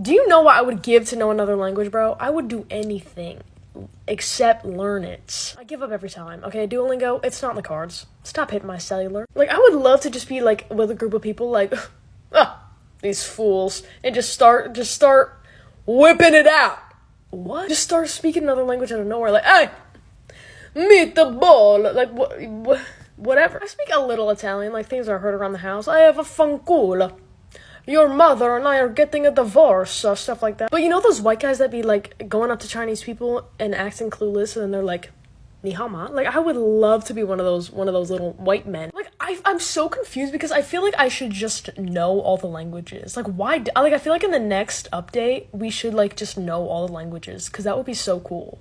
Do you know what I would give to know another language, bro? I would do anything except learn it. I give up every time. Okay, Duolingo, it's not in the cards. Stop hitting my cellular. Like, I would love to just be like with a group of people like, these fools, and just start whipping it out. What? Just start speaking another language out of nowhere, like, hey, meet the ball, like, whatever. I speak a little Italian, like things are heard around the house. I have a fanculo. Your mother and I are getting a divorce, stuff like that. But you know those white guys that be like going up to Chinese people and acting clueless, and then they're like, "Ni hao ma?" Like, I would love to be one of those little white men. Like, I'm so confused because I feel like I should just know all the languages. Like, why? I feel like in the next update we should like just know all the languages, because that would be so cool,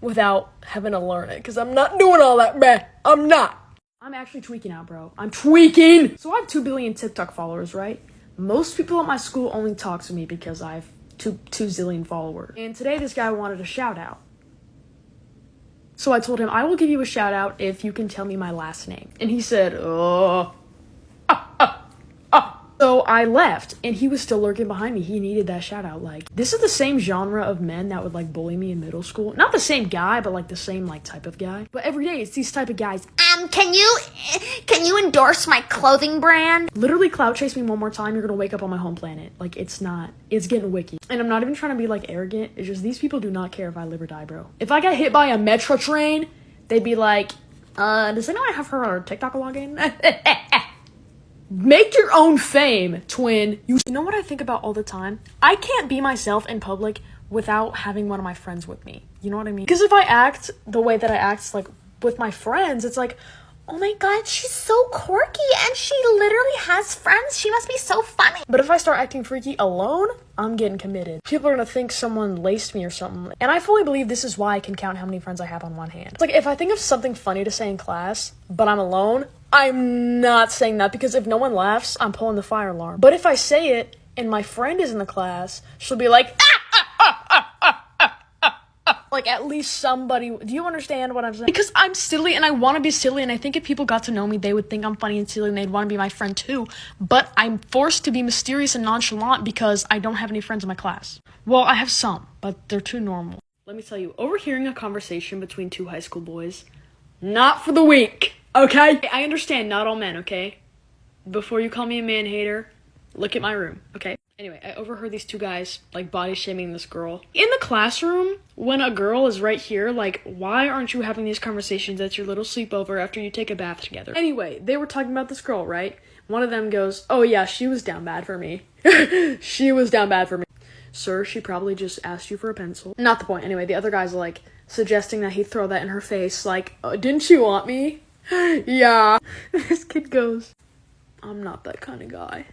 without having to learn it. Because I'm not doing all that, man. I'm not. I'm actually tweaking out, bro. I'm tweaking. So I have 2 billion TikTok followers, right? Most people at my school only talk to me because I have 2 zillion followers. And today this guy wanted a shout out. So I told him, I will give you a shout out if you can tell me my last name. And he said, oh. So I left, and he was still lurking behind me. He needed that shout out. Like, this is the same genre of men that would like bully me in middle school. Not the same guy, but like the same like type of guy. But every day it's these type of guys. Can you endorse my clothing brand? Literally clout chase me one more time, you're gonna wake up on my home planet. Like, it's getting wiki. And I'm not even trying to be like arrogant. It's just these people do not care if I live or die, bro. If I got hit by a metro train, they'd be like, does anyone have her TikTok login? Make your own fame, twin. You know what I think about all the time? I can't be myself in public without having one of my friends with me. You know what I mean? Because if I act the way that I act, like, with my friends, it's like, oh my god, she's so quirky and she literally has friends. She must be so funny. But if I start acting freaky alone, I'm getting committed. People are gonna think someone laced me or something. And I fully believe this is why I can count how many friends I have on one hand. It's like, if I think of something funny to say in class, but I'm alone, I'm not saying that, because if no one laughs, I'm pulling the fire alarm. But if I say it and my friend is in the class, she'll be like, like, at least somebody. Do you understand what I'm saying? Because I'm silly and I want to be silly, and I think if people got to know me, they would think I'm funny and silly and they'd want to be my friend too. But I'm forced to be mysterious and nonchalant because I don't have any friends in my class. Well, I have some, but they're too normal. Let me tell you, overhearing a conversation between 2 high school boys, not for the weak, okay? I understand not all men, okay? Before you call me a man hater, look at my room, okay? Anyway, I overheard these 2 guys, like, body shaming this girl. In the classroom, when a girl is right here, like, why aren't you having these conversations at your little sleepover after you take a bath together? Anyway, they were talking about this girl, right? One of them goes, oh yeah, she was down bad for me. She was down bad for me. Sir, she probably just asked you for a pencil. Not the point. Anyway, the other guy's like, suggesting that he throw that in her face, like, didn't you want me? Yeah. This kid goes, I'm not that kind of guy.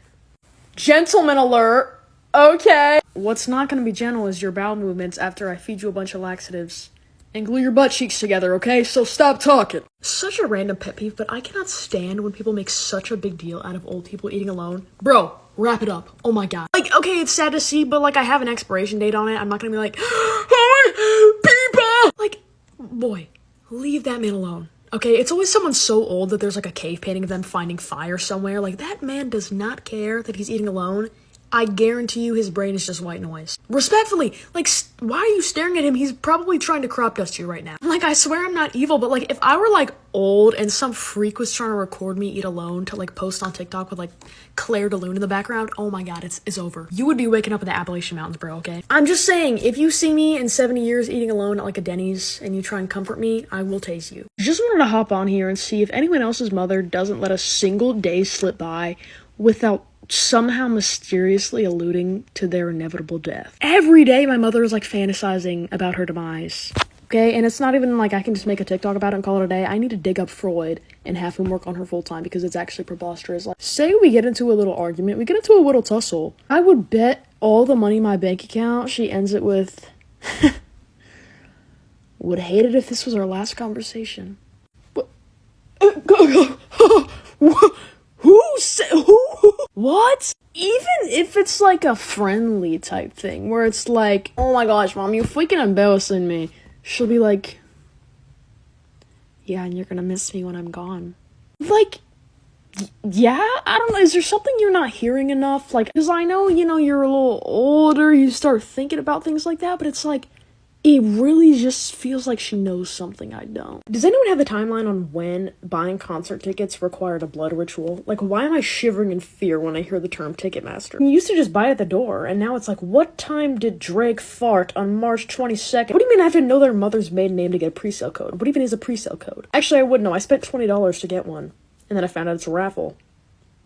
Gentleman alert. Okay. What's not gonna be gentle is your bowel movements after I feed you a bunch of laxatives. And glue your butt cheeks together, okay? So stop talking. Such a random pet peeve, but I cannot stand when people make such a big deal out of old people eating alone. Bro, wrap it up. Oh my god. Like, okay, it's sad to see, but like, I have an expiration date on it. I'm not gonna be like, hi, people! Like, boy, leave that man alone. Okay, it's always someone so old that there's like a cave painting of them finding fire somewhere. Like, that man does not care that he's eating alone. I guarantee you his brain is just white noise. Respectfully, like, why are you staring at him? He's probably trying to crop dust you right now. Like, I swear I'm not evil, but like, if I were like old and some freak was trying to record me eat alone to like post on TikTok with like Claire de Lune in the background, oh my god, it's over. You would be waking up in the Appalachian Mountains, bro, okay? I'm just saying, if you see me in 70 years eating alone at like a Denny's and you try and comfort me, I will tase you. Just wanted to hop on here and see if anyone else's mother doesn't let a single day slip by without somehow mysteriously alluding to their inevitable death. Every day my mother is like fantasizing about her demise. Okay, and it's not even like I can just make a TikTok about it and call it a day. I need to dig up Freud and have him work on her full time because it's actually preposterous. Like, say we get into a little argument, we get into a little tussle. I would bet all the money in my bank account she ends it with, would hate it if this was our last conversation. But What? Even if it's like a friendly type thing where it's like, oh my gosh, mom, you're freaking embarrassing me. She'll be like, yeah, and you're gonna miss me when I'm gone. Like, Yeah, I don't know. Is there something you're not hearing enough? Like, because I know, you're a little older, you start thinking about things like that, but it's like, it really just feels like she knows something I don't. Does anyone have the timeline on when buying concert tickets required a blood ritual? Like, why am I shivering in fear when I hear the term Ticketmaster? You used to just buy at the door, and now it's like, what time did Drake fart on March 22nd? What do you mean I have to know their mother's maiden name to get a pre-sale code? What even is a pre-sale code? Actually, I would know. I spent $20 to get one, and then I found out it's a raffle.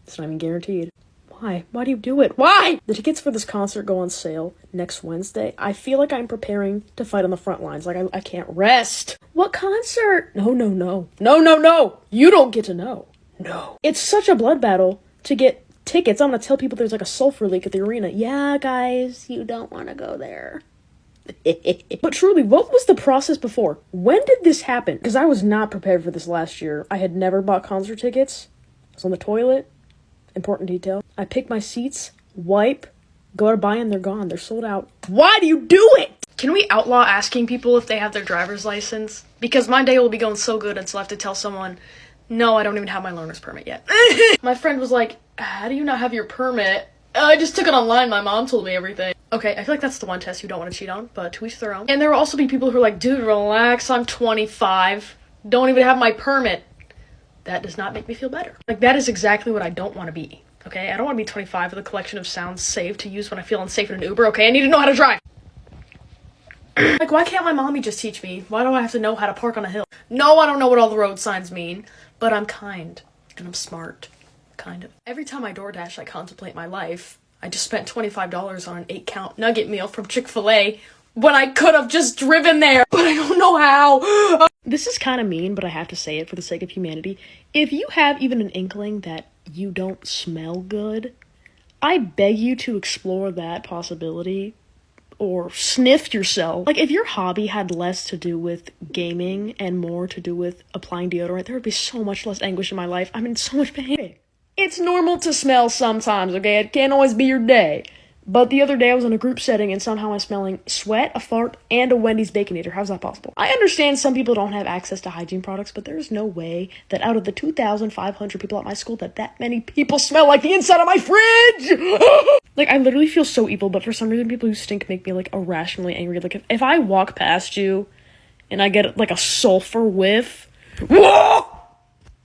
It's not even guaranteed. Why? Why do you do it? Why? The tickets for this concert go on sale next Wednesday. I feel like I'm preparing to fight on the front lines. Like, I can't rest. What concert? No. No. You don't get to know. No. It's such a blood battle to get tickets. I'm gonna tell people there's like a sulfur leak at the arena. Yeah, guys, you don't want to go there. But truly, what was the process before? When did this happen? Because I was not prepared for this last year. I had never bought concert tickets. I was on the toilet. Important detail. I pick my seats, wipe, go to buy, and they're gone. They're sold out. Why do you do it? Can we outlaw asking people if they have their driver's license? Because my day will be going so good until I have to tell someone, no, I don't even have my learner's permit yet. My friend was like, how do you not have your permit? I just took it online. My mom told me everything. Okay, I feel like that's the one test you don't want to cheat on, but to each their own. And there will also be people who are like, dude, relax, I'm 25. Don't even have my permit. That does not make me feel better. Like, that is exactly what I don't want to be, okay? I don't want to be 25 with a collection of sounds saved to use when I feel unsafe in an Uber, okay? I need to know how to drive. Like, why can't my mommy just teach me? Why do I have to know how to park on a hill? No, I don't know what all the road signs mean, but I'm kind, and I'm smart, kind of. Every time I DoorDash, I contemplate my life. I just spent $25 on an 8-count nugget meal from Chick-fil-A when I could have just driven there, but I don't know how. This is kind of mean, but I have to say it for the sake of humanity. If you have even an inkling that you don't smell good, I beg you to explore that possibility or sniff yourself. Like, if your hobby had less to do with gaming and more to do with applying deodorant, there would be so much less anguish in my life. I'm in so much pain. It's normal to smell sometimes, okay? It can't always be your day. But the other day I was in a group setting and somehow I'm smelling sweat, a fart, and a Wendy's Baconator. How's that possible? I understand some people don't have access to hygiene products, but there's no way that out of the 2,500 people at my school that many people smell like the inside of my fridge! Like, I literally feel so evil, but for some reason people who stink make me, like, irrationally angry. Like, if I walk past you and I get, like, a sulfur whiff, whoa!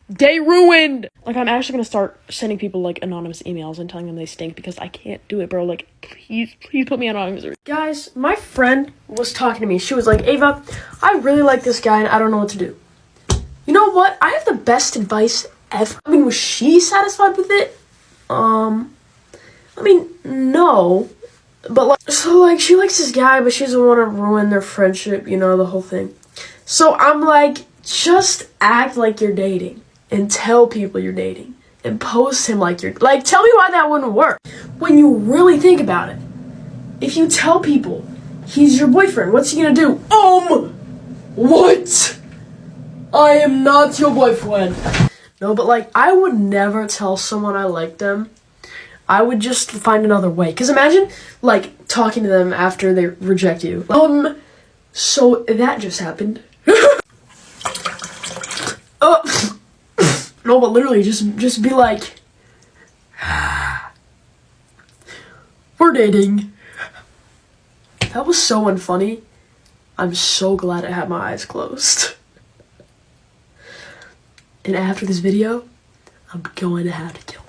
Day ruined! Like, I'm actually gonna start sending people, like, anonymous emails and telling them they stink because I can't do it, bro. Like, please put me on anonymous. Guys, my friend was talking to me. She was like, Ava, I really like this guy and I don't know what to do. You know what? I have the best advice ever. I mean, was she satisfied with it? I mean, no. But, like, so, like, she likes this guy, but she doesn't want to ruin their friendship, the whole thing. So I'm like, just act like you're dating. And tell people you're dating. And post him like you're... Like, tell me why that wouldn't work. When you really think about it. If you tell people he's your boyfriend, what's he gonna do? What? I am not your boyfriend. No, but, like, I would never tell someone I like them. I would just find another way. Because imagine, like, talking to them after they reject you. So that just happened. No, but literally, just be like, we're dating. That was so unfunny. I'm so glad I had my eyes closed. And after this video, I'm going to have to kill